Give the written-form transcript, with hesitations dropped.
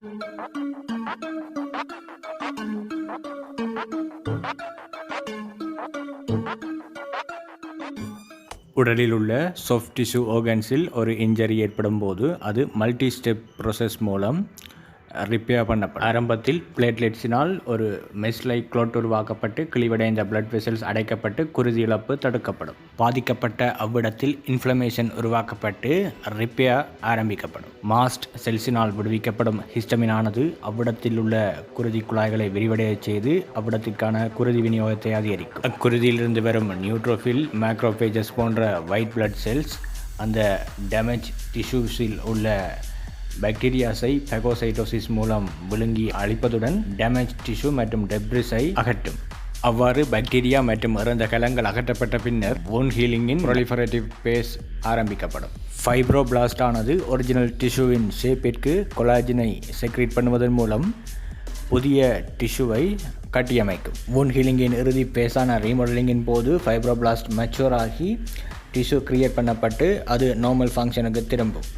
உடலில் உள்ள soft tissue ஆர்கன்ஸில் ஒரு இன்ஜரி ஏற்படும் போது அது மல்டி ஸ்டெப் ப்ரோசஸ் மூலம் ரிப்பேர் பண்ணப்படும். ஆரம்பத்தில் பிளேட்லெட்ஸினால் ஒரு மெஷ் லைக் க்ளோட் உருவாக்கப்பட்டு கிழிவடைந்த பிளட் வெசல்ஸ் அடைக்கப்பட்டு குருதி இழப்பு தடுக்கப்படும். பாதிக்கப்பட்ட அவ்விடத்தில் இன்ஃப்ளமேஷன் உருவாக்கப்பட்டு ரிப்பேர் ஆரம்பிக்கப்படும். மாஸ்ட் செல்ஸினால் விடுவிக்கப்படும் ஹிஸ்டமின் ஆனது அவ்விடத்தில் உள்ள குருதி குழாய்களை விரிவடைய செய்து அவ்விடத்திற்கான குருதி விநியோகத்தை அதிகரிக்கும். அக்குருதியிலிருந்து வரும் நியூட்ரோஃபில், மேக்ரோஃபேஜஸ் போன்ற ஒயிட் பிளட் செல்ஸ் அந்த டேமேஜ் டிஷ்யூஸில் உள்ள பாக்டீரியாஸை ஃபேகோசைட்டோசிஸ் மூலம் விழுங்கி அழிப்பதுடன் டேமேஜ் டிஷ்யூ மற்றும் டெப்ரிஸை அகற்றும். அவ்வாறு பாக்டீரியா மற்றும் இறந்த கலங்கள் அகற்றப்பட்ட பின்னர் wound ஹீலிங்கின் proliferative phase ஆரம்பிக்கப்படும். ஃபைப்ரோபிளாஸ்ட் ஆனது ஒரிஜினல் டிஷ்யூவின் ஷேப்பிற்கு கொலாஜனை செக்ரீட் பண்ணுவதன் மூலம் புதிய டிஷ்யூவை கட்டியமைக்கும். wound ஹீலிங்கின் இறுதி பேஸான ரீமாடலிங்கின் போது ஃபைப்ரோபிளாஸ்ட் மெச்சூர் ஆகி டிஷ்யூ கிரியேட் பண்ணப்பட்டு அது நார்மல் ஃபங்க்ஷனுக்கு திரும்பும்.